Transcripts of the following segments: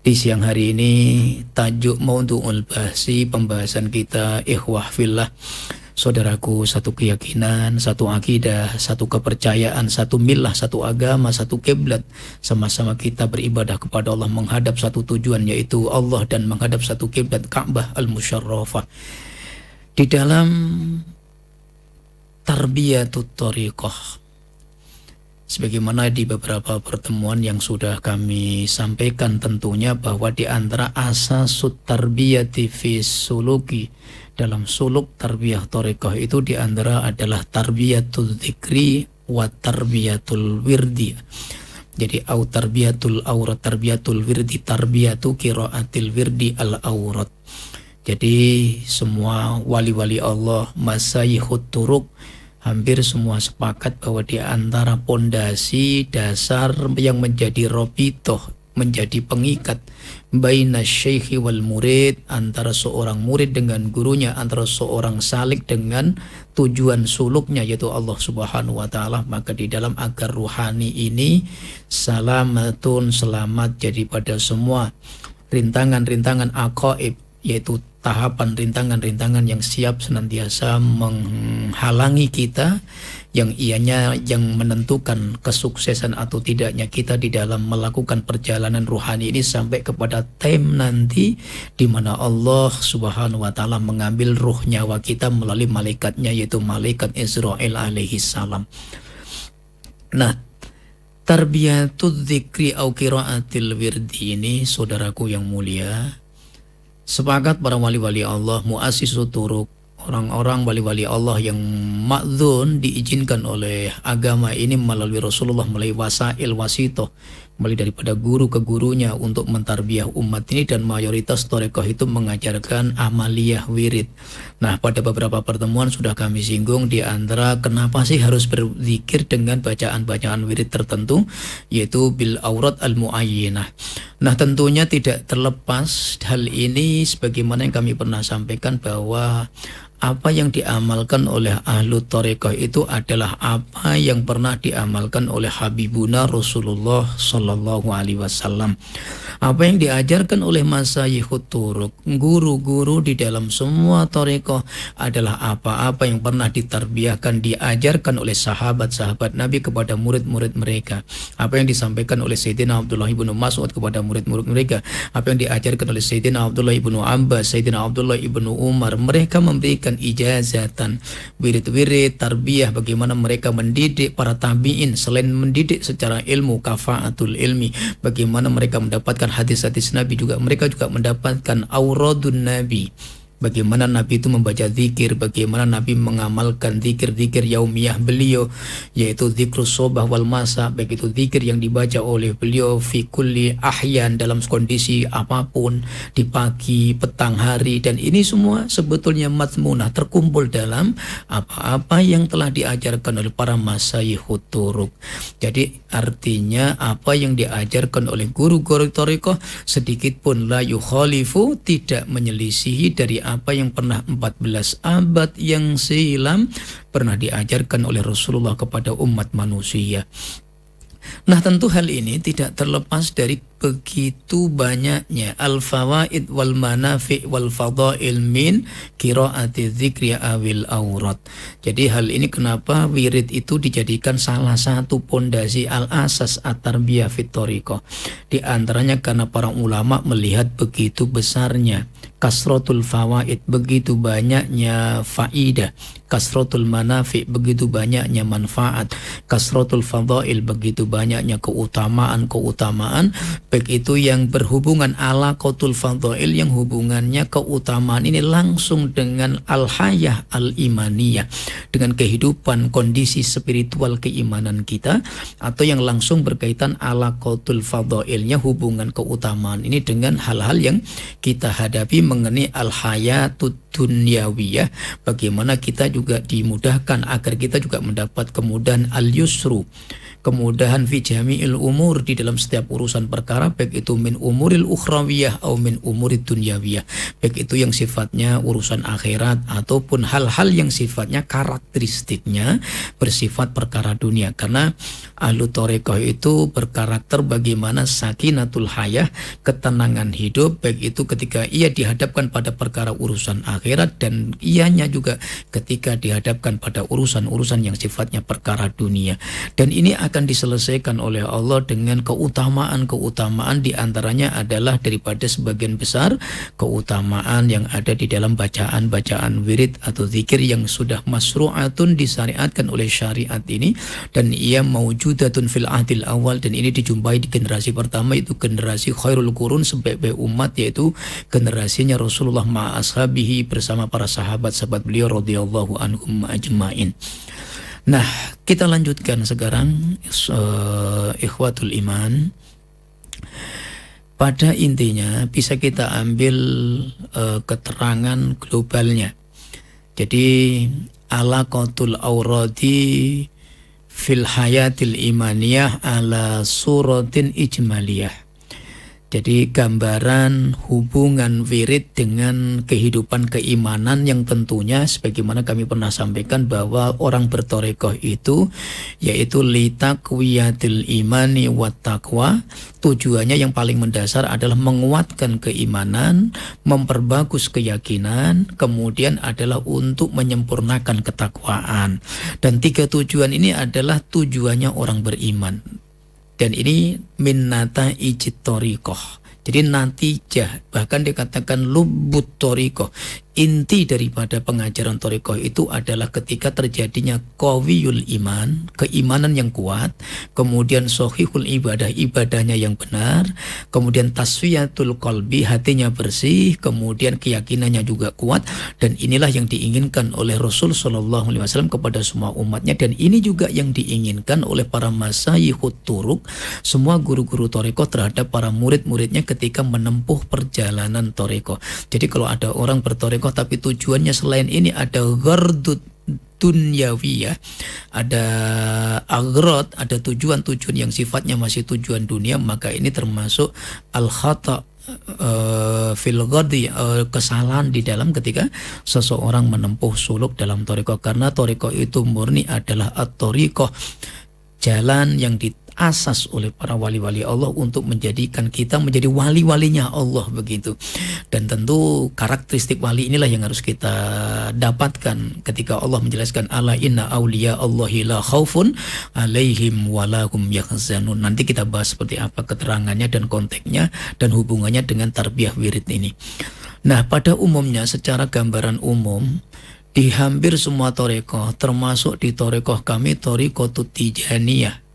Di siang hari ini tajuk Maudu'ul Bahsi, pembahasan kita ikhwah fillah, saudaraku, satu keyakinan, satu akidah, satu kepercayaan, satu millah, satu agama, satu kiblat. Sama-sama kita beribadah kepada Allah menghadap satu tujuan, yaitu Allah, dan menghadap satu kiblat Ka'bah al-Musyarrafah. Di dalam tarbiyatut thariqah, sebagaimana di beberapa pertemuan yang sudah kami sampaikan, tentunya bahwa di antara asasut tarbiyati fi suluki, dalam suluk tarbiyah thariqah itu di antara adalah tarbiyatul dzikri wa tarbiyatul wirdi. Jadi au tarbiyatul aurat, tarbiyatul wirdi, tarbiyatu qiraatil wirdi al aurat. Jadi semua wali-wali Allah, masyaykhut turuq, hampir semua sepakat bahwa di antara pondasi dasar yang menjadi robitoh, menjadi pengikat baina syekhi wal murid, antara seorang murid dengan gurunya, antara seorang salik dengan tujuan suluknya, yaitu Allah Subhanahu wa Ta'ala. Maka di dalam agar ruhani ini salamatun, selamat jadi pada semua rintangan-rintangan aqaib, yaitu tahapan rintangan-rintangan yang siap senantiasa menghalangi kita, yang ianya yang menentukan kesuksesan atau tidaknya kita di dalam melakukan perjalanan ruhani ini sampai kepada time nanti di mana Allah Subhanahu wa Ta'ala mengambil ruh nyawa kita melalui malaikatnya, yaitu malaikat Israel alaihi salam. Nah, tarbiyatul dzikri au qiraatil wirdi ini, saudaraku yang mulia, sepakat para wali-wali Allah, muassisut turuq, orang-orang wali-wali Allah yang ma'dzun, diizinkan oleh agama ini melalui Rasulullah, melalui wasail wasitoh, melalui daripada guru ke gurunya untuk mentarbiyah umat ini, dan mayoritas thariqah itu mengajarkan amaliyah wirid. Nah, pada beberapa pertemuan sudah kami singgung di antara kenapa sih harus berzikir dengan bacaan-bacaan wirid tertentu, yaitu bil aurat al muayyinah. Nah, tentunya tidak terlepas hal ini sebagaimana yang kami pernah sampaikan bahwa apa yang diamalkan oleh ahlu thariqah itu adalah apa yang pernah diamalkan oleh Habibuna Rasulullah Sallallahu Alaihi Wasallam. Apa yang diajarkan oleh masyayikhut turuq, guru-guru di dalam semua thariqah, adalah apa-apa yang pernah ditarbiyahkan, diajarkan oleh sahabat-sahabat Nabi kepada murid-murid mereka. Apa yang disampaikan oleh Sayyidina Abdullah ibnu Mas'ud kepada murid-murid mereka, apa yang diajarkan oleh Sayyidina Abdullah ibnu Abbas, Sayyidina Abdullah ibnu Umar. Mereka memberikan ijazatan, wirid-wirid, tarbiyah, bagaimana mereka mendidik para tabi'in, selain mendidik secara ilmu, kafaatul ilmi, bagaimana mereka mendapatkan hadis-hadis Nabi, juga mereka juga mendapatkan auradun Nabi, bagaimana Nabi itu membaca zikir, bagaimana Nabi mengamalkan zikir-zikir yaumiyah beliau, yaitu zikrus sobah wal masa, baik itu zikir yang dibaca oleh beliau fi kulli ahyan, dalam kondisi apapun, di pagi, petang hari. Dan ini semua sebetulnya mazmunah, terkumpul dalam apa-apa yang telah diajarkan oleh para masyayikhut turuq. Jadi artinya apa yang diajarkan oleh guru-guru thariqah sedikit pun la yukhalifu, tidak menyelisihi dari apa yang pernah 14 abad yang silam pernah diajarkan oleh Rasulullah kepada umat manusia. Nah, tentu hal ini tidak terlepas dari begitu banyaknya al-fawaid wal manafi' wal fadail min qiraati dzikri awil aurat. Jadi hal ini kenapa wirid itu dijadikan salah satu pondasi al-asas at-tarbiyah fit thariqah. Di antaranya karena para ulama melihat begitu besarnya kasratul fawaid, begitu banyaknya faidah, kasratul manafi', begitu banyaknya manfaat, kasratul fadail, begitu banyaknya keutamaan-keutamaan, baik itu yang berhubungan alaqatul fadail, yang hubungannya keutamaan ini langsung dengan al-hayah al-imaniyah, dengan kehidupan kondisi spiritual keimanan kita, atau yang langsung berkaitan alaqatul fadailnya, hubungan keutamaan ini dengan hal-hal yang kita hadapi mengenai al-hayatut dunyawiyah, bagaimana kita juga dimudahkan agar kita juga mendapat kemudahan al-yusru, kemudahan fi jami'il umur, di dalam setiap urusan perkara, baik itu min umuril ukhrawiyah atau min umurid dunyawiyah, baik itu yang sifatnya urusan akhirat ataupun hal-hal yang sifatnya karakteristiknya bersifat perkara dunia. Karena ahlu thariqah itu berkarakter bagaimana sakinatul hayah, ketenangan hidup, baik itu ketika ia dihadapkan pada perkara urusan akhirat dan ianya juga ketika dihadapkan pada urusan-urusan yang sifatnya perkara dunia. Dan ini akan diselesaikan oleh Allah dengan keutamaan-keutamaan, diantaranya adalah daripada sebagian besar keutamaan yang ada di dalam bacaan-bacaan wirid atau zikir yang sudah masru'atun, disyariatkan oleh syariat ini, dan ia maujudatun fil ahdil awal, dan ini dijumpai di generasi pertama, itu generasi khairul qurun, sebaik-baik umat, yaitu generasinya Rasulullah ma'ashabihi, bersama para sahabat-sahabat beliau radhiyallahu anhum ajmain. Nah, kita lanjutkan sekarang ikhwatul iman. Pada intinya bisa kita ambil keterangan globalnya. Jadi alaqatul auradi fil hayatil imaniyah ala suratin ijmaliyah. Jadi gambaran hubungan wirid dengan kehidupan keimanan yang tentunya sebagaimana kami pernah sampaikan bahwa orang berthariqah itu yaitu litaqwiyatil imani wat taqwa. Tujuannya yang paling mendasar adalah menguatkan keimanan, memperbagus keyakinan, kemudian adalah untuk menyempurnakan ketakwaan. Dan tiga tujuan ini adalah tujuannya orang beriman. Dan ini minnata ijit thariqah. Jadi natijah, bahkan dikatakan lubbut thariqah. Inti daripada pengajaran thariqah itu adalah ketika terjadinya qawiyul iman, keimanan yang kuat, kemudian sahihul ibadah, ibadahnya yang benar, kemudian tasfiyatul qalbi, hatinya bersih, kemudian keyakinannya juga kuat, dan inilah yang diinginkan oleh Rasul sallallahu alaihi wasallam kepada semua umatnya, dan ini juga yang diinginkan oleh para masyayikh turuq, semua guru-guru thariqah terhadap para murid-muridnya ketika menempuh perjalanan thariqah. Jadi kalau ada orang berthariqah tapi tujuannya selain ini ada ghardud dunyawiyah, ada aghrad, ada tujuan-tujuan yang sifatnya masih tujuan dunia, maka ini termasuk al-khata fil ghadi, kesalahan di dalam ketika seseorang menempuh suluk dalam thariqah. Karena thariqah itu murni adalah at-thariqah, jalan yang asas oleh para wali-wali Allah untuk menjadikan kita menjadi wali-walinya Allah, begitu. Dan tentu karakteristik wali inilah yang harus kita dapatkan ketika Allah menjelaskan ala inna awliya Allahi la khaufun alaihim walahum yahzanun. Nanti kita bahas seperti apa keterangannya dan konteksnya dan hubungannya dengan tarbiyah wirid ini. Nah, pada umumnya secara gambaran umum di hampir semua thariqah, termasuk di thariqah kami thariqatut Tijaniyah,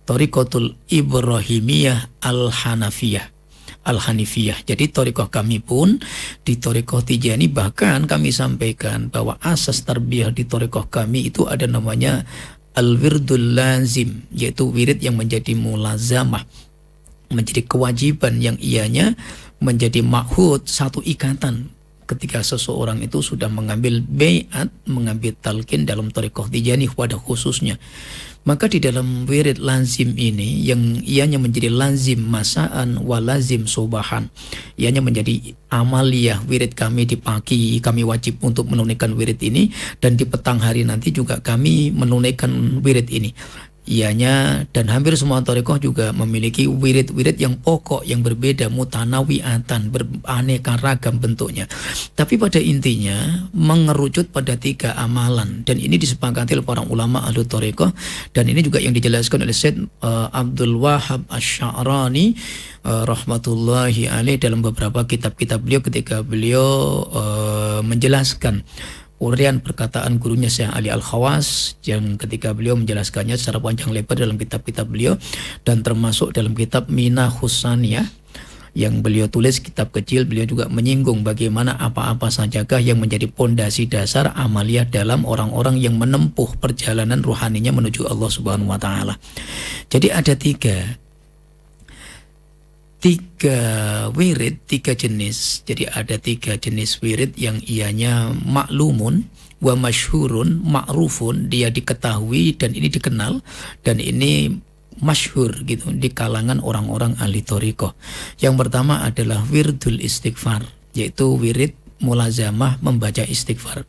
thariqatul Ibrahimiyah Al-Hanifiyah. Jadi thariqah kami pun di thariqah Tijani, bahkan kami sampaikan bahwa asas tarbiyah di thariqah kami itu ada namanya al-wirdul lazim, yaitu wirid yang menjadi mulazamah, menjadi kewajiban yang ianya menjadi ma'hud, satu ikatan. Ketika seseorang itu sudah mengambil bayat, mengambil talqin dalam thariqah Tijani pada khususnya, maka di dalam wirid lazim ini yang ianya menjadi lazim masaan wa lazim subahan, ianya menjadi amaliyah wirid kami di pagi, kami wajib untuk menunaikan wirid ini, dan di petang hari nanti juga kami menunaikan wirid ini. Ianya dan hampir semua thariqah juga memiliki wirid-wirid yang pokok yang berbeda, mutanawiatan, beraneka ragam bentuknya. Tapi pada intinya mengerucut pada tiga amalan, dan ini disepakati oleh para ulama ahlu thariqah, dan ini juga yang dijelaskan oleh Syed Abdul Wahab Asy-Sya'rani rahmatullahi alaih dalam beberapa kitab-kitab beliau ketika beliau menjelaskan urian perkataan gurunya Syekh Ali Al-Khawas yang ketika beliau menjelaskannya secara panjang lebar dalam kitab-kitab beliau, dan termasuk dalam kitab Minahus Saniyah yang beliau tulis, kitab kecil, beliau juga menyinggung bagaimana apa-apa sajakah yang menjadi pondasi dasar amaliyah dalam orang-orang yang menempuh perjalanan ruhaninya menuju Allah Subhanahu wa taala. Jadi ada tiga wirid, tiga jenis. Jadi ada tiga jenis wirid yang ianya maklumun wa masyhurun ma'rufun, dia diketahui dan ini dikenal, dan ini masyhur gitu di kalangan orang-orang ahli thariqah. Yang pertama adalah wirdul istighfar, yaitu wirid mulazamah membaca istighfar.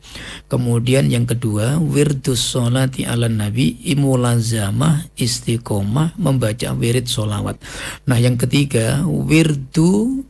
Kemudian yang kedua wirdus sholati ala nabi, mulazamah istiqomah membaca wirid sholawat. Nah yang ketiga wirdu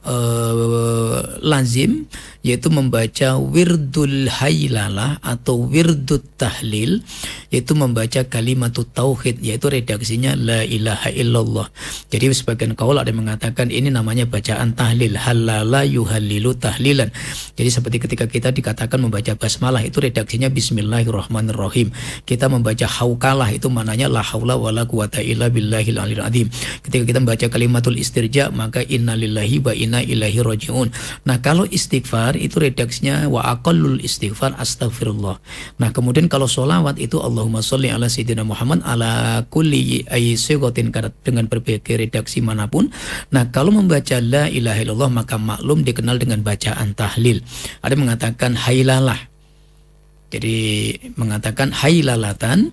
lazim, yaitu membaca wirdul haylalah atau wirdut tahlil, yaitu membaca kalimatut tauhid, yaitu redaksinya la ilaha illallah. Jadi sebagian kaul ada yang mengatakan ini namanya bacaan tahlil, halala yuhallilu tahlilan. Jadi seperti ketika kita dikatakan membaca basmalah, itu redaksinya bismillahirrahmanirrahim. Kita membaca haukalah, itu maknanya la haula wala quwata illa billahil aliyil azim. Ketika kita membaca kalimatul istirja, maka innalillahi wa inna ilaihi rajiun. Nah kalau istighfar itu redaksinya wa aqallul istighfar astaghfirullah. Nah kemudian kalau sholawat itu Allahumma sholli ala sayyidina Muhammad ala kulli ayyigotin, dengan berbagai redaksi manapun. Nah kalau membaca la ilaha illallah maka maklum dikenal dengan bacaan tahlil. Ada yang mengatakan hailalah, jadi mengatakan hailalatan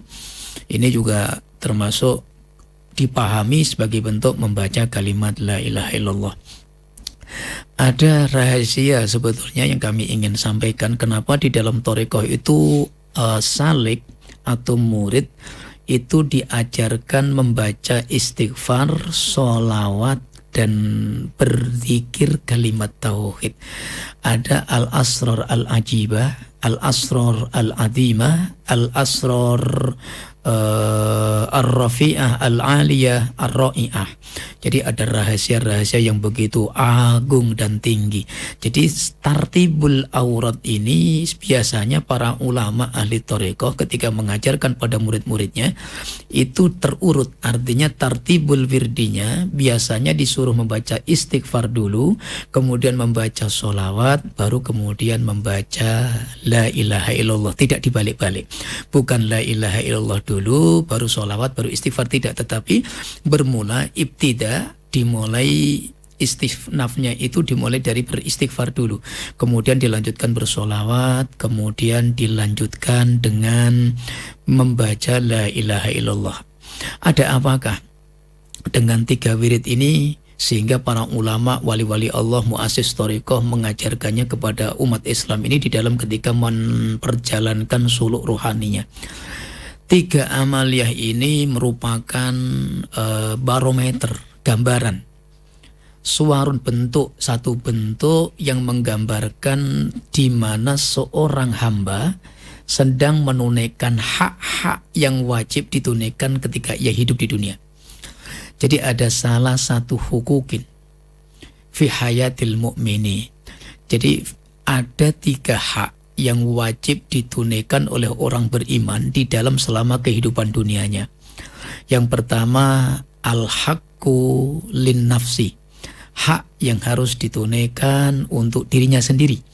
ini juga termasuk dipahami sebagai bentuk membaca kalimat la ilaha illallah. Ada rahasia sebetulnya yang kami ingin sampaikan, kenapa di dalam thariqah itu salik atau murid itu diajarkan membaca istighfar, sholawat, dan berzikir kalimat tauhid. Ada al-asrar al-ajibah, al-asrar al-azimah, al-asrar ar-rafi'ah al-aliyah ar-ra'i'ah. Jadi ada rahasia-rahasia yang begitu agung dan tinggi. Jadi tartibul aurat ini biasanya para ulama ahli thariqah ketika mengajarkan pada murid-muridnya itu terurut. Artinya tartibul wirdinya biasanya disuruh membaca istighfar dulu, kemudian membaca sholawat, baru kemudian membaca la ilaha illallah. Tidak dibalik-balik. Bukan la ilaha illallah dulu baru sholawat baru istighfar, tidak, tetapi bermula ibtida, dimulai istifnafnya itu dimulai dari beristighfar dulu, kemudian dilanjutkan bersolawat, kemudian dilanjutkan dengan membaca la ilaha illallah. Ada apakah dengan 3 wirid ini sehingga para ulama wali-wali Allah muassis thariqah mengajarkannya kepada umat Islam ini di dalam ketika memperjalankan suluk rohaninya? 3 amaliyah ini merupakan barometer, gambaran, suarun, bentuk, satu bentuk yang menggambarkan di mana seorang hamba sedang menunaikan hak-hak yang wajib ditunaikan ketika ia hidup di dunia. Jadi ada salah satu hukukin fi hayatil mu'mini. Jadi ada 3 hak yang wajib ditunaikan oleh orang beriman di dalam selama kehidupan dunianya. Yang pertama al-haqqu lin nafsi, hak yang harus ditunaikan untuk dirinya sendiri.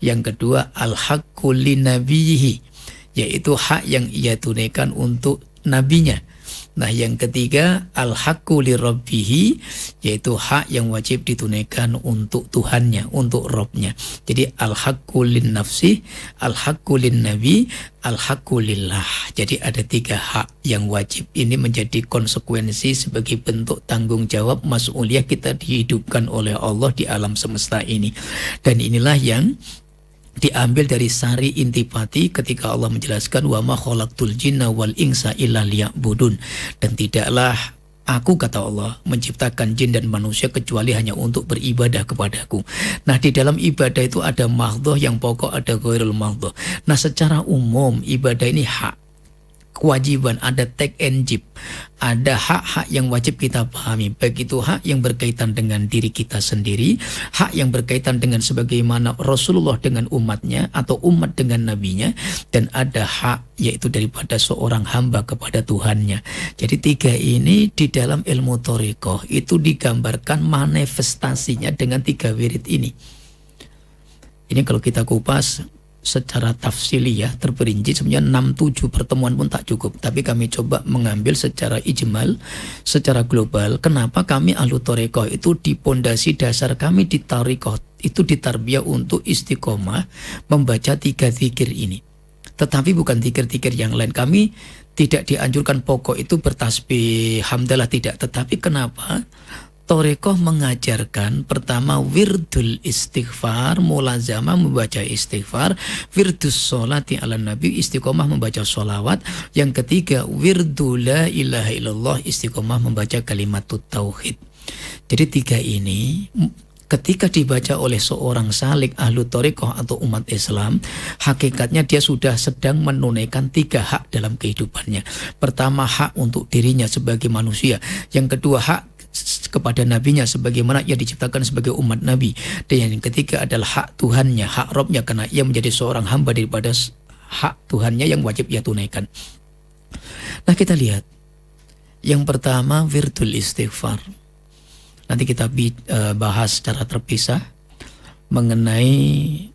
Yang kedua al-haqqu lin nabiyhi, yaitu hak yang ia tunaikan untuk nabinya. Nah yang ketiga al-haqqu li rabbihi, yaitu hak yang wajib ditunaikan untuk Tuhannya, untuk Robnya. Jadi al-haqqu lin nafsi, al-haqqu lin nabi, al-haqqu lillah. Jadi ada 3 hak yang wajib. Ini menjadi konsekuensi sebagai bentuk tanggung jawab mas'uliyah kita dihidupkan oleh Allah di alam semesta ini. Dan inilah yang diambil dari Sari Intipati ketika Allah menjelaskan wa ma khalaqtul jinna wal insa illa liya'budun, dan tidaklah aku, kata Allah, menciptakan jin dan manusia kecuali hanya untuk beribadah kepadaku. Nah di dalam ibadah itu ada mahdhah yang pokok, ada ghairul mahdhah. Nah secara umum ibadah ini hak, kewajiban, ada take and give, ada hak-hak yang wajib kita pahami, baik itu hak yang berkaitan dengan diri kita sendiri, hak yang berkaitan dengan sebagaimana Rasulullah dengan umatnya atau umat dengan nabinya, dan ada hak yaitu daripada seorang hamba kepada Tuhannya. Jadi 3 ini di dalam ilmu thariqah itu digambarkan manifestasinya dengan 3 wirid ini. Ini kalau kita kupas secara tafsili ya, terperinci, sebenarnya 6-7 pertemuan pun tak cukup, tapi kami coba mengambil secara ijmal, secara global. Kenapa kami ahlu thariqah itu di pondasi dasar kami di thariqah itu ditarbiyah untuk istiqomah membaca 3 zikir ini. tetapi bukan zikir-zikir yang lain. Kami tidak dianjurkan pokok itu bertasbih hamdalah, tidak. Tetapi kenapa? Torekoh mengajarkan pertama wirdul istighfar, mulazamah membaca istighfar, wirdus sholati ala nabi, istiqomah membaca sholawat. Yang ketiga wirdul la ilaha illallah, istiqomah membaca kalimatut tauhid. Jadi 3 ini ketika dibaca oleh seorang salik ahlu torekoh atau umat Islam, hakikatnya dia sudah sedang menunaikan 3 hak dalam kehidupannya. Pertama, hak untuk dirinya sebagai manusia. Yang kedua, hak kepada nabinya sebagaimana ia diciptakan sebagai umat nabi. Dan yang ketiga adalah hak Tuhannya, hak Robnya, karena ia menjadi seorang hamba daripada hak Tuhannya yang wajib ia tunaikan. Nah, kita lihat yang pertama wirdul istighfar. Nanti kita bahas secara terpisah mengenai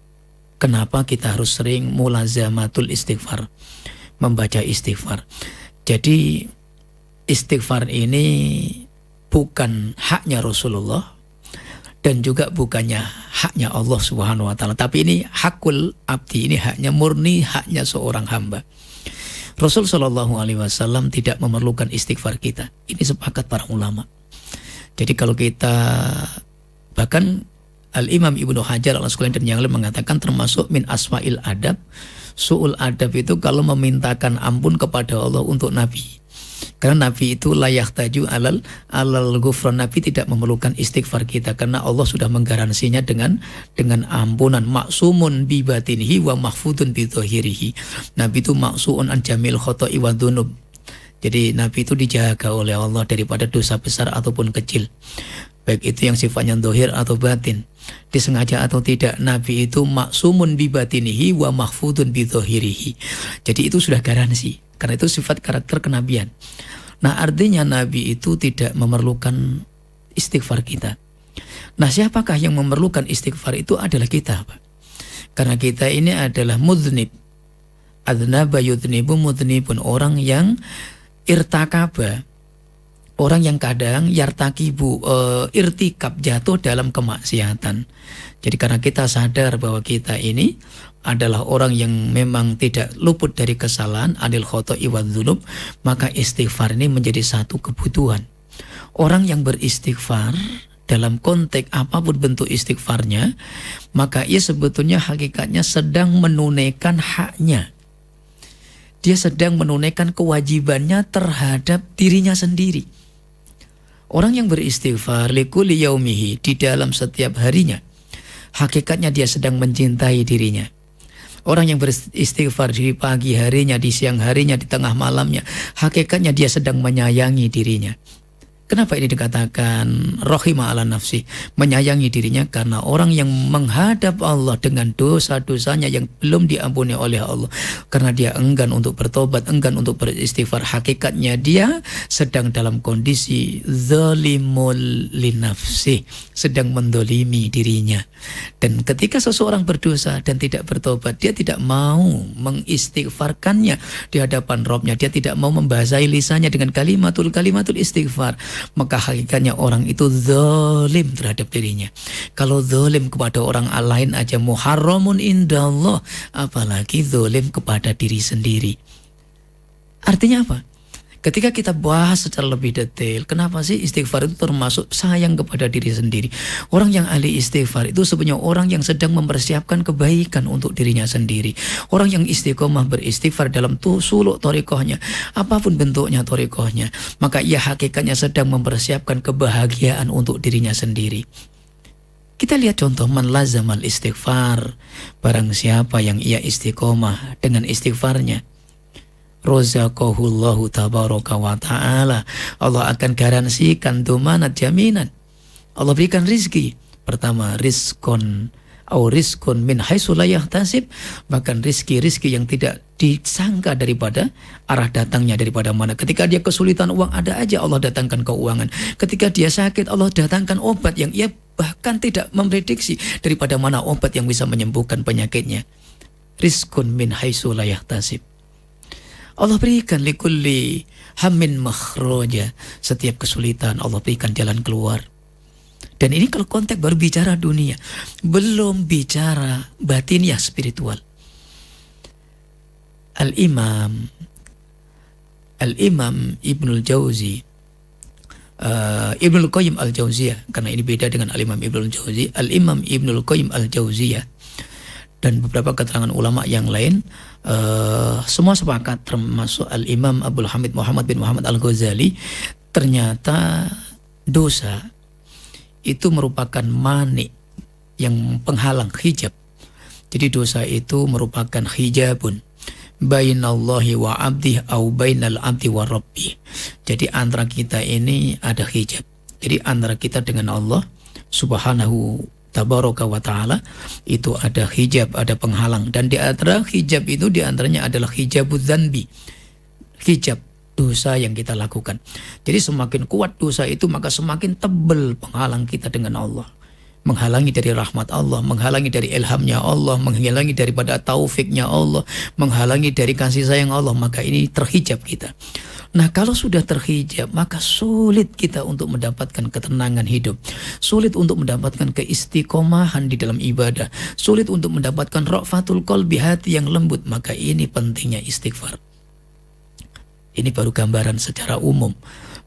kenapa kita harus sering mulazamatul istighfar, membaca istighfar. Jadi istighfar ini bukan haknya Rasulullah dan juga bukannya haknya Allah Subhanahu wa taala, tapi ini hakul abdi, ini haknya murni, haknya seorang hamba. Rasul Shallallahu alaihi wasallam tidak memerlukan istighfar kita. Ini sepakat para ulama. Jadi kalau kita, bahkan Al-Imam Ibnu Hajar al-Asqalani dan yang lain mengatakan termasuk min asma'il adab, su'ul adab itu kalau memintakan ampun kepada Allah untuk Nabi. Karena Nabi itu layak taju alal ghufran, Nabi tidak memerlukan istighfar kita karena Allah sudah menggaransinya dengan ampunan. Maksumun bi batinihi wa mahfudun bi dhahirihi. Nabi itu maksuun an jamil khoto'i wa dhunub. Jadi Nabi itu dijaga oleh Allah daripada dosa besar ataupun kecil, baik itu yang sifatnya dohir atau batin, disengaja atau tidak. Nabi itu maksumun bi batinihi wa mahfudun bi dhahirihi. Jadi itu sudah garansi, karena itu sifat karakter kenabian. Nah, artinya Nabi itu tidak memerlukan istighfar kita. Nah, siapakah yang memerlukan istighfar? Itu adalah kita, Pak. Karena kita ini adalah mudhnib. Adnaba yudhnibu mudhnibun, orang yang irtakaba, orang yang kadang yartakibu, irtikab, jatuh dalam kemaksiatan. Jadi karena kita sadar bahwa kita ini adalah orang yang memang tidak luput dari kesalahan, anil khoto'i wa dzunub, maka istighfar ini menjadi satu kebutuhan. Orang yang beristighfar dalam konteks apapun bentuk istighfarnya, maka ia sebetulnya hakikatnya sedang menunaikan haknya. Dia sedang menunaikan kewajibannya terhadap dirinya sendiri. Orang yang beristighfar likulli yaumihi, di dalam setiap harinya, hakikatnya dia sedang mencintai dirinya. Orang yang beristighfar di pagi harinya, di siang harinya, di tengah malamnya, hakikatnya dia sedang menyayangi dirinya. Kenapa ini dikatakan rohima ala nafsi, menyayangi dirinya? Karena orang yang menghadap Allah dengan dosa-dosanya yang belum diampuni oleh Allah, karena dia enggan untuk bertobat, enggan untuk beristighfar, hakikatnya dia sedang dalam kondisi zalimul linafsi, sedang mendolimi dirinya. Dan ketika seseorang berdosa dan tidak bertobat, dia tidak mau mengistighfarkannya di hadapan Robnya, dia tidak mau membasahi lisannya dengan kalimatul istighfar, maka hakikatnya orang itu zalim terhadap dirinya. Kalau zalim kepada orang lain aja muharramun indallah, apalagi zalim kepada diri sendiri. Artinya apa? Ketika kita bahas secara lebih detail, kenapa sih istighfar itu termasuk sayang kepada diri sendiri? Orang yang ahli istighfar itu sebenarnya orang yang sedang mempersiapkan kebaikan untuk dirinya sendiri. Orang yang istiqomah beristighfar dalam suluk torikohnya, apapun bentuknya torikohnya, maka ia hakikatnya sedang mempersiapkan kebahagiaan untuk dirinya sendiri. Kita lihat contoh man lazamal istighfar, barang siapa yang ia istiqomah dengan istighfarnya, rozaqahullahu tabaraka wa ta'ala, Allah akan garansikan domanat, jaminan. Allah berikan rizki. Pertama, rizkon min haitsu la yahtasib, bahkan rizki yang tidak disangka daripada arah datangnya, daripada mana. Ketika dia kesulitan uang, ada aja Allah datangkan keuangan. Ketika dia sakit, Allah datangkan obat yang ia bahkan tidak memprediksi daripada mana obat yang bisa menyembuhkan penyakitnya. Rizkun min haitsu la yahtasib. Allah berikan likulli hammin makhroja, setiap kesulitan Allah berikan jalan keluar. Dan ini kalau konteks baru bicara dunia, belum bicara batiniah spiritual. Al-Imam Al-Imam Ibnul Jauzi, Ibnul Qayyim Al-Jauziyah, karena ini beda dengan Al-Imam Ibnul Jauzi. Al-Imam Ibnul Qayyim Al-Jauziyah dan beberapa keterangan ulama yang lain semua sepakat, termasuk Al-Imam Abdul Hamid Muhammad bin Muhammad Al-Ghazali, ternyata dosa itu merupakan mani, yang penghalang, hijab. Jadi dosa itu merupakan hijabun bainallahi wa abdih au bainal abdi wa rabbih. Jadi antara kita ini ada hijab. Jadi antara kita dengan Allah Subhanahu tabaraka wa ta'ala itu ada hijab, ada penghalang. Dan di antara hijab itu diantaranya adalah hijabud dzanbi, hijab dosa yang kita lakukan. Jadi semakin kuat dosa itu, maka semakin tebal penghalang kita dengan Allah, menghalangi dari rahmat Allah, menghalangi dari ilhamnya Allah, menghalangi daripada taufiknya Allah, menghalangi dari kasih sayang Allah. Maka ini terhijab kita. Nah, kalau sudah terhijab, maka sulit kita untuk mendapatkan ketenangan hidup, sulit untuk mendapatkan keistiqomahan di dalam ibadah, sulit untuk mendapatkan rafatul qalbi, hati yang lembut. Maka ini pentingnya istighfar. Ini baru gambaran secara umum.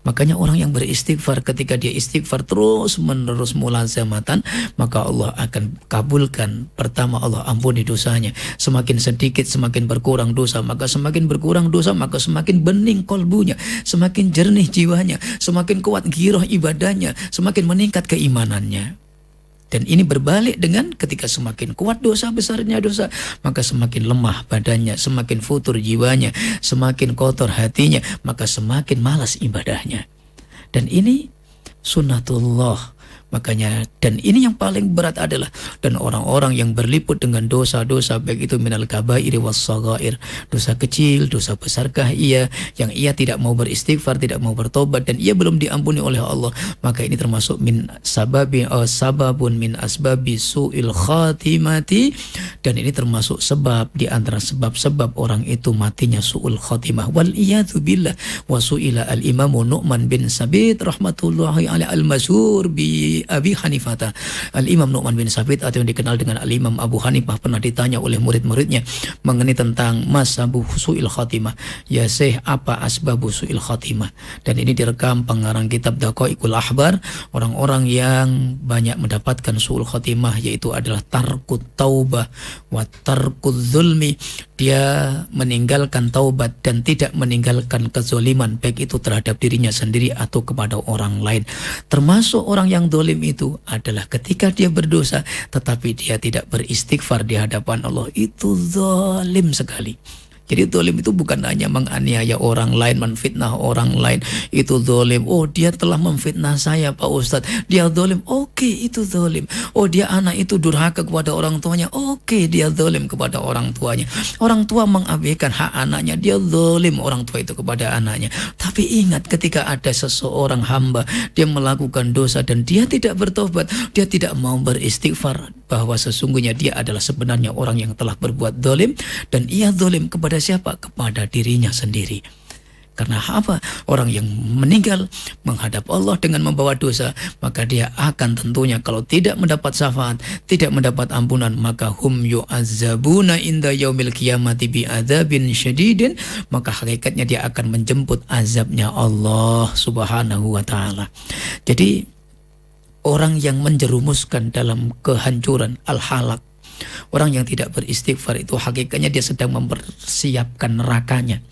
Makanya orang yang beristighfar, ketika dia istighfar terus menerus mulazamatan, maka Allah akan kabulkan. Pertama, Allah ampuni dosanya. Semakin sedikit semakin berkurang dosa, maka semakin berkurang dosa maka semakin bening kolbunya, semakin jernih jiwanya, semakin kuat giroh ibadahnya, semakin meningkat keimanannya. Dan ini berbalik dengan ketika semakin kuat dosa, besarnya dosa, maka semakin lemah badannya, semakin futur jiwanya, semakin kotor hatinya, maka semakin malas ibadahnya. Dan ini sunnatullah. Makanya, dan ini yang paling berat adalah, dan orang-orang yang berliput dengan dosa-dosa, baik itu minal kabairi was shaghair, dosa kecil, dosa besarkah ia, yang ia tidak mau beristighfar, tidak mau bertobat, dan ia belum diampuni oleh Allah, maka ini termasuk min sababun min asbabi su'il khatimati, dan ini termasuk sebab di antara sebab-sebab orang itu matinya su'ul khatimah. Wal iyadzu billah. Wa su'ila al-imamu Nu'man bin Sabit rahmatullahi alaihi al-masyhur bi Abi Hanifah. Al-Imam Nu'man bin Sabit atau yang dikenal dengan Al-Imam Abu Hanifah pernah ditanya oleh murid-muridnya mengenai tentang masbabu su'il khatimah. Ya Syekh, apa asbabu su'il khatimah? Dan ini direkam pengarang kitab Daqaiqul Ahbar. Orang-orang yang banyak mendapatkan su'ul khatimah yaitu adalah tarkut taubah wa tarkut zulmi. Dia meninggalkan taubat dan tidak meninggalkan kezoliman, baik itu terhadap dirinya sendiri atau kepada orang lain. Termasuk orang yang zalim itu adalah ketika dia berdosa tetapi dia tidak beristighfar di hadapan Allah. Itu zalim sekali. Jadi zalim itu bukan hanya menganiaya orang lain, menfitnah orang lain. Itu zalim. Oh, dia telah memfitnah saya, Pak Ustadz. Dia zalim. Oke, itu zalim. Oh, dia anak itu durhaka kepada orang tuanya. Oke, dia zalim kepada orang tuanya. Orang tua mengabaikan hak anaknya. Dia zalim orang tua itu kepada anaknya. Tapi ingat, ketika ada seseorang hamba, dia melakukan dosa dan dia tidak bertobat, dia tidak mau beristighfar, bahwa sesungguhnya dia adalah sebenarnya orang yang telah berbuat zalim, dan ia zalim kepada siapa? Kepada dirinya sendiri. Karena apa? Orang yang meninggal menghadap Allah dengan membawa dosa, maka dia akan tentunya kalau tidak mendapat syafaat, tidak mendapat ampunan, maka hum yu'azzabuna inda yaumil qiyamati bi'adzabin syadidin, maka hakikatnya dia akan menjemput azabnya Allah Subhanahu wa taala. Jadi orang yang menjerumuskan dalam kehancuran al-halak, orang yang tidak beristighfar itu hakikatnya dia sedang mempersiapkan nerakanya.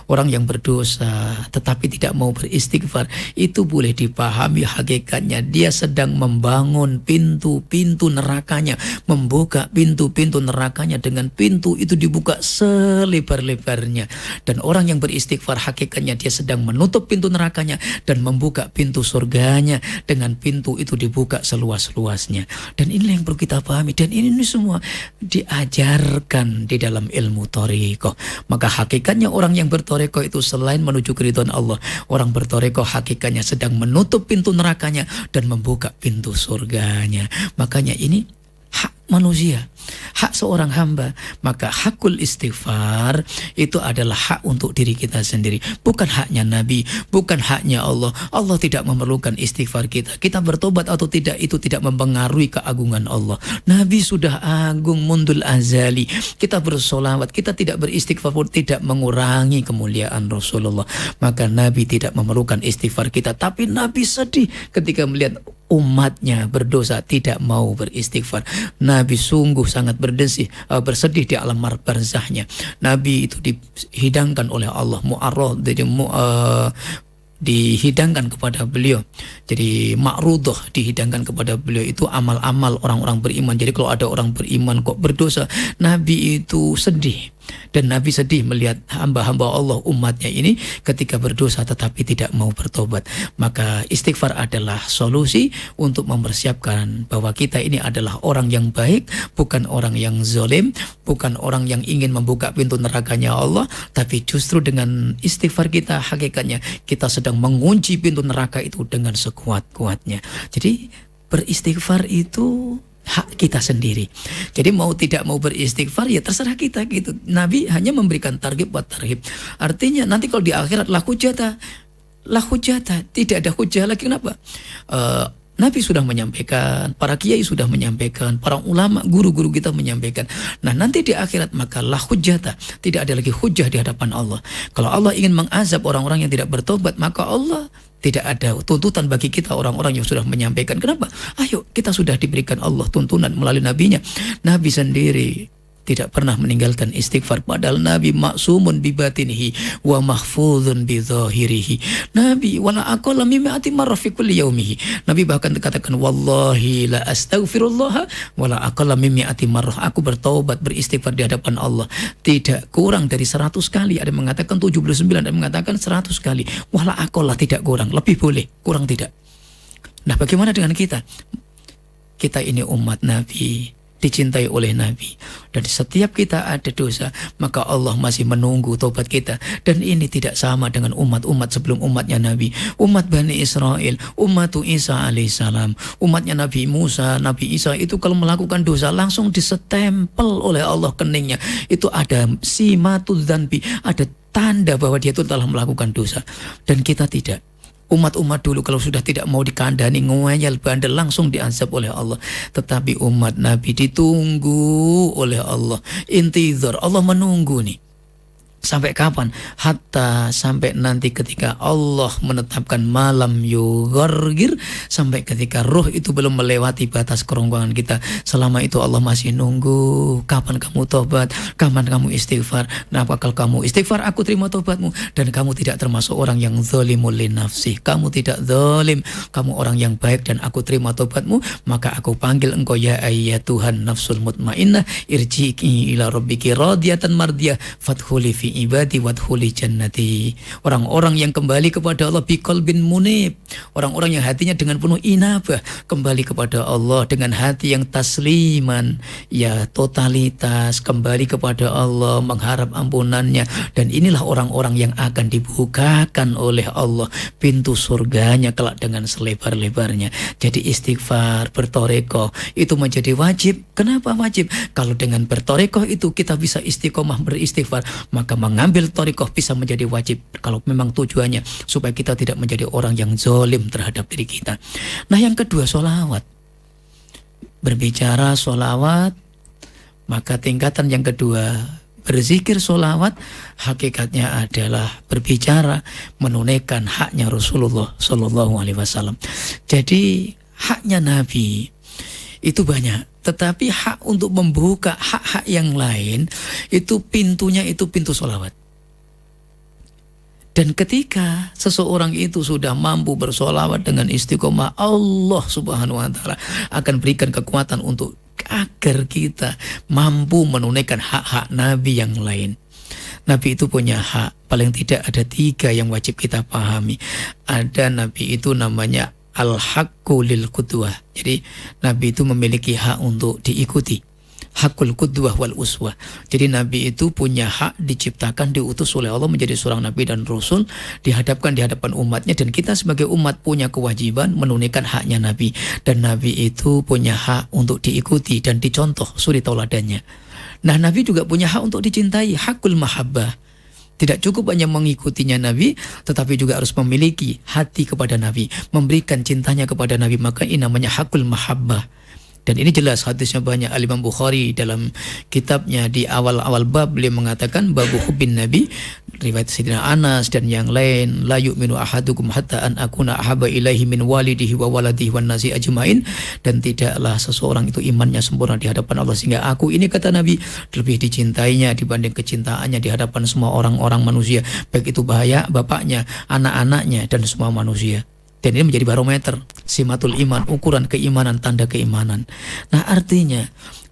Orang yang berdosa tetapi tidak mau beristighfar, itu boleh dipahami hakikatnya dia sedang membangun pintu-pintu nerakanya, membuka pintu-pintu nerakanya, dengan pintu itu dibuka selebar-lebarnya. Dan orang yang beristighfar hakikatnya dia sedang menutup pintu nerakanya dan membuka pintu surganya, dengan pintu itu dibuka seluas-luasnya. Dan inilah yang perlu kita pahami, dan ini semua diajarkan di dalam ilmu thariqah. Maka hakikatnya orang yang berthariqah itu selain menuju keridhaan Allah, orang berthariqah hakikatnya sedang menutup pintu nerakanya dan membuka pintu surganya. Makanya ini hak manusia, hak seorang hamba. Maka hakul istighfar itu adalah hak untuk diri kita sendiri, bukan haknya Nabi, bukan haknya Allah. Allah tidak memerlukan istighfar kita. Kita bertobat atau tidak itu tidak mempengaruhi keagungan Allah. Nabi sudah agung mundul azali. Kita bersolawat, kita tidak beristighfar pun tidak mengurangi kemuliaan Rasulullah. Maka Nabi tidak memerlukan istighfar kita. Tapi Nabi sedih ketika melihat umatnya berdosa tidak mau beristighfar. Nabi sungguh sangat bersedih di alam barzahnya. Nabi itu dihidangkan oleh Allah, dihidangkan kepada beliau. Jadi ma'rudoh dihidangkan kepada beliau itu amal-amal orang-orang beriman. Jadi kalau ada orang beriman kok berdosa, Nabi itu sedih. Dan Nabi sedih melihat hamba-hamba Allah umatnya ini ketika berdosa tetapi tidak mau bertobat. Maka istighfar adalah solusi untuk mempersiapkan bahwa kita ini adalah orang yang baik, bukan orang yang zalim, bukan orang yang ingin membuka pintu nerakanya Allah, tapi justru dengan istighfar kita hakikatnya kita sedang mengunci pintu neraka itu dengan sekuat-kuatnya. Jadi beristighfar itu hak kita sendiri. Jadi mau tidak mau beristighfar ya terserah kita gitu. Nabi hanya memberikan targhib buat tarhib. Artinya nanti kalau di akhirat lah hujjata, tidak ada hujjah lagi. Kenapa? Nabi sudah menyampaikan, para kiai sudah menyampaikan, para ulama, guru-guru kita menyampaikan. Nah nanti di akhirat maka la hujjata, tidak ada lagi hujjah di hadapan Allah. Kalau Allah ingin mengazab orang-orang yang tidak bertobat, maka Allah tidak ada tuntutan bagi kita orang-orang yang sudah menyampaikan. Kenapa? Ayo, kita sudah diberikan Allah tuntunan melalui nabinya. Nabi sendiri tidak pernah meninggalkan istighfar, padahal Nabi maksumun bi batinihi wa mahfuzun bi zahirihi. Nabi wala aqalla mim'ati marrah fi kulli yaumihi. Nabi bahkan katakan wallahi la astaghfirullah wala aqalla mim'ati marrah. Aku bertaubat beristighfar di hadapan Allah tidak kurang dari 100 kali. Ada yang mengatakan 79, ada yang mengatakan 100 kali. Wala aqalla tidak kurang, lebih boleh, kurang tidak. Nah, bagaimana dengan kita? Kita ini umat Nabi, dicintai oleh Nabi, dan setiap kita ada dosa maka Allah masih menunggu tobat kita. Dan ini tidak sama dengan umat-umat sebelum umatnya Nabi. Umat Bani Israel, umat Isa alaihissalam, umatnya Nabi Musa, Nabi Isa itu kalau melakukan dosa langsung disetempel oleh Allah keningnya. Itu ada simatul dzanbi, ada tanda bahwa dia itu telah melakukan dosa. Dan kita tidak. Umat-umat dulu kalau sudah tidak mau dikandani, ngeyel bandel, langsung diazab oleh Allah. Tetapi umat Nabi ditunggu oleh Allah. Intizar, Allah menunggu nih. Sampai kapan? Hatta sampai nanti ketika Allah menetapkan malam yughargir, sampai ketika roh itu belum melewati batas kerongkongan kita. Selama itu Allah masih nunggu. Kapan kamu tobat? Kapan kamu istighfar? Nah, kalau kamu istighfar, aku terima tobatmu. Dan kamu tidak termasuk orang yang zalimul li nafsi. Kamu tidak zalim. Kamu orang yang baik dan aku terima tobatmu. Maka aku panggil engkau ya ayyatuhan nafsul mutmainnah irji'i ila rabbiki radiyatan mardiyah fadkhuli fi ibadi wadkhuli jannati. Orang-orang yang kembali kepada Allah biqalbin munib, orang-orang yang hatinya dengan penuh inabah kembali kepada Allah dengan hati yang tasliman, ya totalitas kembali kepada Allah mengharap ampunannya. Dan inilah orang-orang yang akan dibukakan oleh Allah pintu surganya kelak dengan selebar-lebarnya. Jadi istighfar, bertorekoh itu menjadi wajib. Kenapa wajib? Kalau dengan bertorekoh itu kita bisa istiqomah beristighfar, maka mengambil thariqah bisa menjadi wajib kalau memang tujuannya supaya kita tidak menjadi orang yang zalim terhadap diri kita. Nah, yang kedua, sholawat. Berbicara sholawat, maka tingkatan yang kedua berzikir sholawat hakikatnya adalah berbicara menunaikan haknya Rasulullah Shallallahu Alaihi Wasallam. Jadi haknya Nabi itu banyak, tetapi hak untuk membuka hak-hak yang lain itu pintunya itu pintu sholawat. Dan ketika seseorang itu sudah mampu bersholawat dengan istiqomah, Allah Subhanahu wa Ta'ala akan berikan kekuatan untuk agar kita mampu menunaikan hak-hak Nabi yang lain. Nabi itu punya hak, paling tidak ada 3 yang wajib kita pahami. Ada Nabi itu namanya al-haqqu lil qudwah. Jadi Nabi itu memiliki hak untuk diikuti. hakul qudwah wal uswah. Jadi Nabi itu punya hak diciptakan, diutus oleh Allah menjadi seorang Nabi dan Rasul, dihadapkan di hadapan umatnya, dan kita sebagai umat punya kewajiban menunaikan haknya Nabi. Dan Nabi itu punya hak untuk diikuti dan dicontoh suri tauladannya. Nah, Nabi juga punya hak untuk dicintai, hakul mahabbah. Tidak cukup hanya mengikutinya Nabi, tetapi juga harus memiliki hati kepada Nabi, memberikan cintanya kepada Nabi. Maka ini namanya hakul mahabbah. Dan ini jelas hadisnya banyak. Al-Imam Bukhari dalam kitabnya di awal-awal bab beliau mengatakan babu hubbin Nabi, riwayat Sayyidina Anas dan yang lain, la yu'minu ahadukum hatta an akuna ahabba ilaihi min walidihi wa waladihi wan nasi ajmain. Dan tidaklah seseorang itu imannya sempurna di hadapan Allah sehingga aku ini, kata Nabi, lebih dicintainya dibanding kecintaannya di hadapan semua orang-orang manusia, baik itu bapaknya, anak-anaknya, dan semua manusia. Dan ini menjadi barometer, simatul iman, ukuran keimanan, tanda keimanan. Nah, artinya,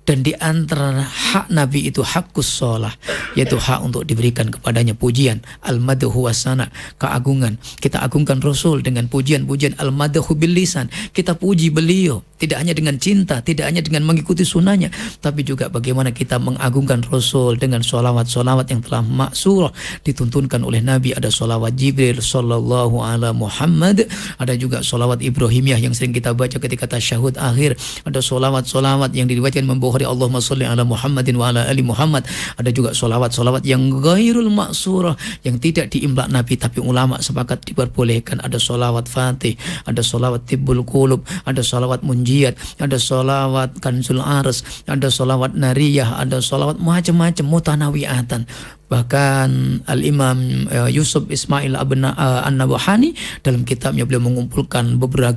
dan di antara hak Nabi itu hakus sholah, yaitu hak untuk diberikan kepadanya pujian, al-madhu wasana, keagungan. Kita agungkan Rasul dengan pujian-pujian, al-madhu bil lisan. Kita puji beliau, tidak hanya dengan cinta, tidak hanya dengan mengikuti sunnahnya, tapi juga bagaimana kita mengagungkan Rasul dengan sholawat-sholawat yang telah maksurah dituntunkan oleh Nabi. Ada sholawat Jibril sallallahu ala Muhammad, ada juga sholawat Ibrahimiyah yang sering kita baca ketika tasyahud akhir, ada sholawat-sholawat yang diriwayatkan membawa Allahumma sholli ala Muhammadin wa ala ali Muhammad. Ada juga solawat-solawat yang ghairul maksurah, yang tidak diimlak Nabi, tapi ulama sepakat diperbolehkan. Ada solawat Fatih, ada solawat Tibbul Qulub, ada solawat Munjiat, ada solawat Kanzul Ars, ada solawat Nariyah, ada solawat macam-macam mutanawiatan. Bahkan Al-Imam Yusuf Ismail An-Nabhani dalam kitabnya beliau mengumpulkan beberapa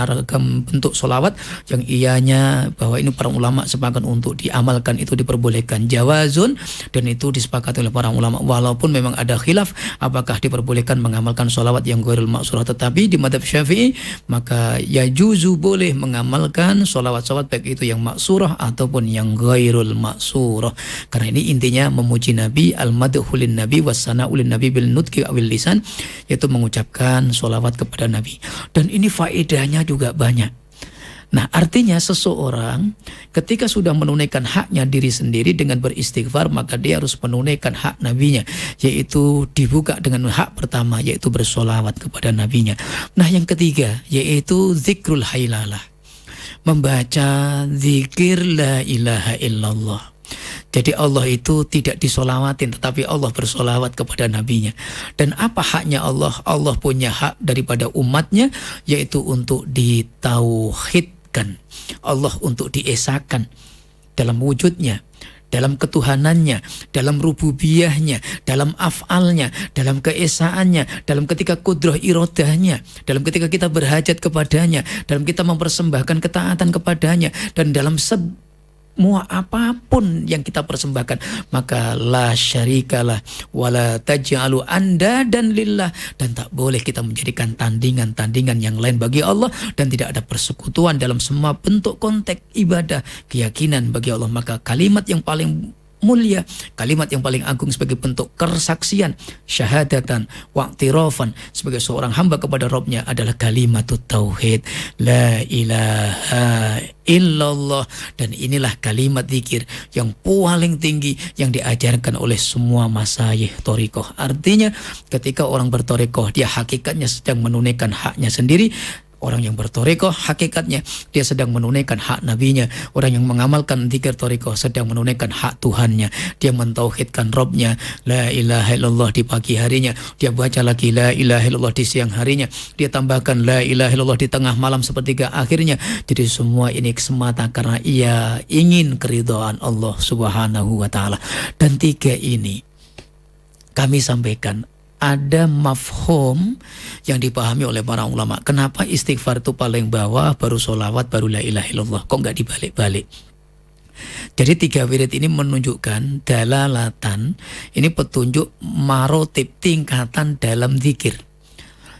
ragam bentuk solawat yang ianya bahwa ini para ulama sepakat untuk diamalkan, itu diperbolehkan, jawazun, dan itu disepakati oleh para ulama. Walaupun memang ada khilaf apakah diperbolehkan mengamalkan solawat yang ghairul maksurah, tetapi di madhab Syafi'i maka ya juzu boleh mengamalkan solawat-solawat baik itu yang maksurah ataupun yang ghairul maksurah. Karena ini intinya memuji Nabi, al-madhulin Nabi wassana'ulin Nabi bil nutqi awil lisan, yaitu mengucapkan sholawat kepada Nabi. Dan ini faedahnya juga banyak. Nah, artinya seseorang ketika sudah menunaikan haknya diri sendiri dengan beristighfar, maka dia harus menunaikan hak nabinya, yaitu dibuka dengan hak pertama, yaitu bersolawat kepada nabinya. Nah, yang ketiga yaitu zikrul hailalah, membaca zikir la ilaha illallah. Jadi Allah itu tidak disolawatin, tetapi Allah bersolawat kepada nabinya. Dan apa haknya Allah? Allah punya hak daripada umatnya, yaitu untuk ditauhidkan, Allah untuk diesakan dalam wujudnya, dalam ketuhanannya, dalam rububiyahnya, dalam af'alnya, dalam keesaannya, dalam ketika kudrah irodahnya, dalam ketika kita berhajat kepadanya, dalam kita mempersembahkan ketaatan kepadanya, dan dalam semua apapun yang kita persembahkan. Maka la syarikalah wala taj'alu andadan lillah, dan tak boleh kita menjadikan tandingan-tandingan yang lain bagi Allah, dan tidak ada persekutuan dalam semua bentuk konteks ibadah keyakinan bagi Allah. Maka kalimat yang paling mulia, kalimat yang paling agung sebagai bentuk kesaksian, syahadatan, wa'tirafan sebagai seorang hamba kepada Rabbnya adalah kalimatut tauhid, la ilaha illallah. Dan inilah kalimat zikir yang paling tinggi yang diajarkan oleh semua masyayikh thariqah. Artinya ketika orang berthariqah, dia hakikatnya sedang menunaikan haknya sendiri. Orang yang berthariqah hakikatnya dia sedang menunaikan hak nabinya. Orang yang mengamalkan zikir thariqah sedang menunaikan hak Tuhannya. Dia mentauhidkan Rabbnya, la ilaha illallah di pagi harinya, dia baca lagi la ilaha illallah di siang harinya, dia tambahkan la ilaha illallah di tengah malam sepertiga akhirnya. Jadi semua ini semata karena ia ingin keridhaan Allah subhanahu wa ta'ala. Dan tiga ini kami sampaikan, ada mafhum yang dipahami oleh para ulama. Kenapa istighfar itu paling bawah, baru sholawat, baru la ilaha illallah? Kok nggak dibalik-balik? Jadi tiga wirid ini menunjukkan dalalatan, ini petunjuk marotib, tingkatan dalam zikir.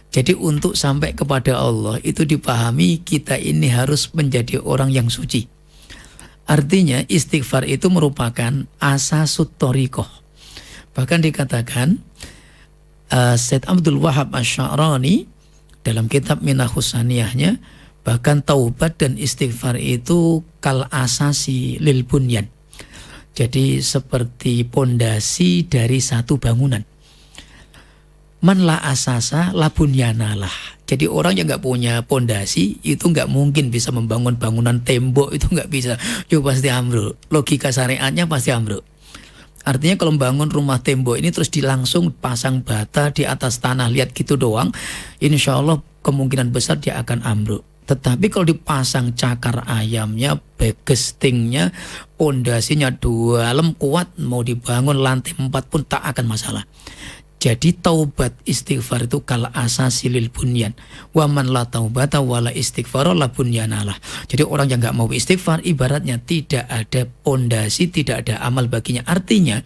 Jadi untuk sampai kepada Allah itu dipahami kita ini harus menjadi orang yang suci. Artinya istighfar itu merupakan asasut thariqah. Bahkan dikatakan Said Abdul Wahab Asy-Sya'rani dalam kitab Minahus Saniyahnya, Bahkan taubat dan istighfar itu kal asasi lil bunyan. Jadi seperti pondasi dari satu bangunan. Man la asasa la bunyanalah. Jadi orang yang nggak punya pondasi itu nggak mungkin bisa membangun bangunan tembok, itu nggak bisa. Yo pasti ambruk. Logika syariatnya pasti ambruk. Artinya kalau membangun rumah tembok ini terus langsung pasang bata di atas tanah, lihat gitu doang, insya Allah kemungkinan besar dia akan ambruk. Tetapi kalau dipasang cakar ayamnya, backgestingnya, pondasinya dalam kuat, mau dibangun lantai 4 pun tak akan masalah. Jadi taubat istighfar itu kal asasi lil bunyan. Wa man la taubata wala istighfar la bunyanalah. Jadi orang yang nggak mau istighfar ibaratnya tidak ada pondasi, tidak ada amal baginya. Artinya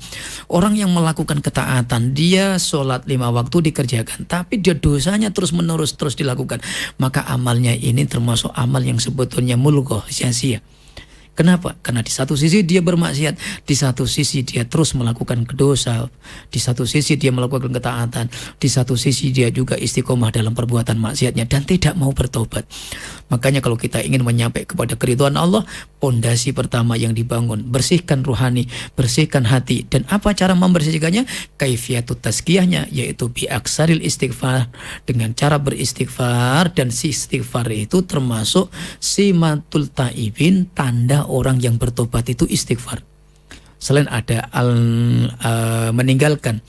orang yang melakukan ketaatan, dia sholat 5 waktu dikerjakan, tapi dia dosanya terus menerus terus dilakukan, maka amalnya ini termasuk amal yang sebetulnya mulghah, sia-sia. Kenapa? Karena di satu sisi dia bermaksiat, di satu sisi dia terus melakukan dosa, di satu sisi dia melakukan ketaatan, di satu sisi dia juga istiqomah dalam perbuatan maksiatnya dan tidak mau bertobat. Makanya kalau kita ingin menyampai kepada keridhaan Allah, pondasi pertama yang dibangun, bersihkan ruhani, bersihkan hati. Dan apa cara membersihkannya? Kaifiyatut tazkiyahnya, yaitu bi aksaril istighfar, dengan cara beristighfar. Dan si istighfar itu termasuk simatul taibin, tanda orang yang bertobat itu istighfar. Selain ada meninggalkan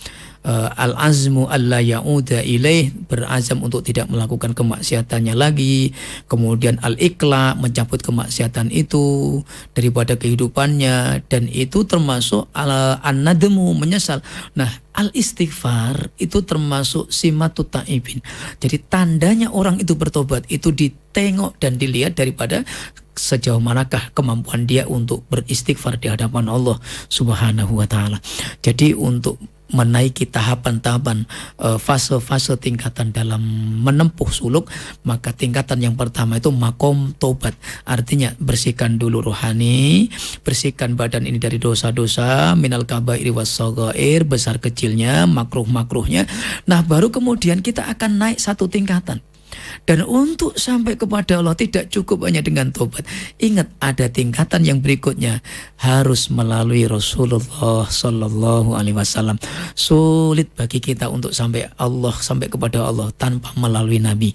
al-azmu alla ya'uda ilaih, berazam untuk tidak melakukan kemaksiatannya lagi, kemudian al-iqla, mencabut kemaksiatan itu daripada kehidupannya, dan itu termasuk an-nadmu, menyesal. Nah, al-istighfar itu termasuk simatut taibin. Jadi tandanya orang itu bertobat itu ditengok dan dilihat daripada sejauh manakah kemampuan dia untuk beristighfar di hadapan Allah Subhanahu wa taala. Jadi untuk menaiki tahapan-tahapan fase-fase tingkatan dalam menempuh suluk, maka tingkatan yang pertama itu makom taubat. Artinya bersihkan dulu rohani, bersihkan badan ini dari dosa-dosa, minal kabairi was shaghair, besar kecilnya, makruh-makruhnya. Nah, baru kemudian kita akan naik satu tingkatan. Dan untuk sampai kepada Allah tidak cukup hanya dengan tobat. Ingat, ada tingkatan yang berikutnya, harus melalui Rasulullah Sallallahu Alaihi Wasallam. Sulit bagi kita untuk sampai kepada Allah tanpa melalui Nabi.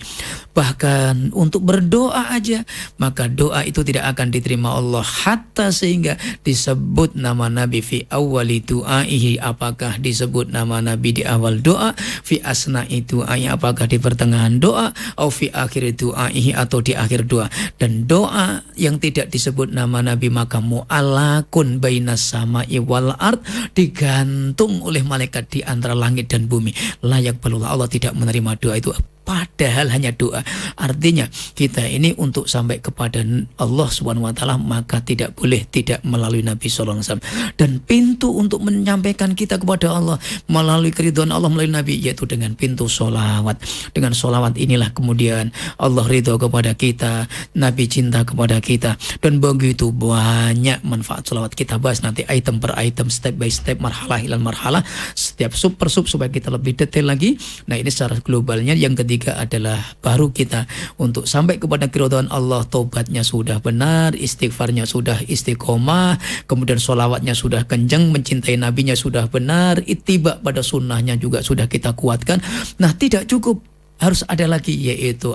Bahkan untuk berdoa aja, maka doa itu tidak akan diterima Allah, hatta sehingga disebut nama Nabi fi awwali du'aihi, apakah disebut nama Nabi di awal doa, fi asna'i du'aihi, apakah di pertengahan doa, au fi akhir du'aihi, atau di akhir doa. Dan doa yang tidak disebut nama Nabi maka mu'allakun bainas sama'i wal ard, digantung oleh malaikat di antara langit dan bumi. Layak balullah, Allah tidak menerima doa itu padahal hanya doa. Artinya kita ini untuk sampai kepada Allah Subhanahu wa taala maka tidak boleh tidak melalui Nabi sallallahu alaihi wasallam. Dan pintu untuk menyampaikan kita kepada Allah melalui keridhaan Allah melalui Nabi yaitu dengan pintu sholawat. Dengan sholawat inilah kemudian Allah ridho kepada kita, Nabi cinta kepada kita, dan begitu banyak manfaat sholawat. Kita bahas nanti item per item, step by step, marhalah ilal marhalah, setiap sub per sub supaya kita lebih detail lagi. Nah, ini secara globalnya. Yang ketiga adalah baru kita untuk sampai kepada keridhaan Allah, taubatnya sudah benar, istighfarnya sudah istiqomah, kemudian sholawatnya sudah kencang, mencintai nabinya sudah benar, ittiba pada sunnahnya juga sudah kita kuatkan. Nah, tidak cukup, harus ada lagi, yaitu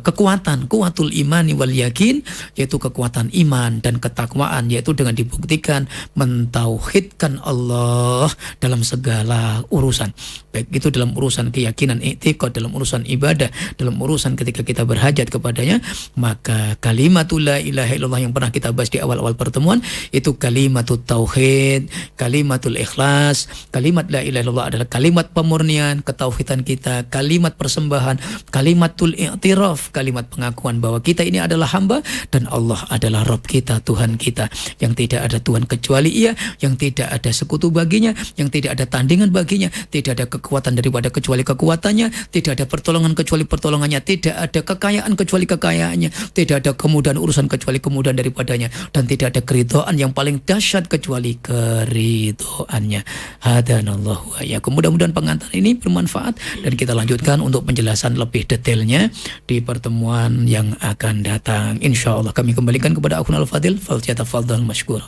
kekuatan, kuatul imani wal yakin, yaitu kekuatan iman dan ketakwaan, yaitu dengan dibuktikan mentauhidkan Allah dalam segala urusan, baik itu dalam urusan keyakinan i'tiqad, dalam urusan ibadah, dalam urusan ketika kita berhajat kepadanya. Maka kalimatul la ilaha illallah yang pernah kita bahas di awal-awal pertemuan itu kalimatut tauhid, kalimatul ikhlas. Kalimat la ilaha illallah adalah kalimat pemurnian, ketauhidan kita, kalimat persembahan, kalimatul i'tiraf, kalimat pengakuan bahwa kita ini adalah hamba dan Allah adalah Rabb kita, Tuhan kita, yang tidak ada Tuhan kecuali Ia, yang tidak ada sekutu baginya, yang tidak ada tandingan baginya, tidak ada kekuatan daripada kecuali kekuatannya, tidak ada pertolongan kecuali pertolongannya, tidak ada kekayaan kecuali kekayaannya, tidak ada kemudahan urusan kecuali kemudahan daripadanya, dan tidak ada keridhaan yang paling dahsyat kecuali keridhaannya. Hadanallahu wa iyyakum. Mudah-mudahan pengantar ini bermanfaat. Dan kita lanjutkan untuk penjelasan lebih detailnya di pertemuan yang akan datang. Insya Allah kami kembalikan kepada Akhun Al-Fadil. Falyatafaddal mashkur.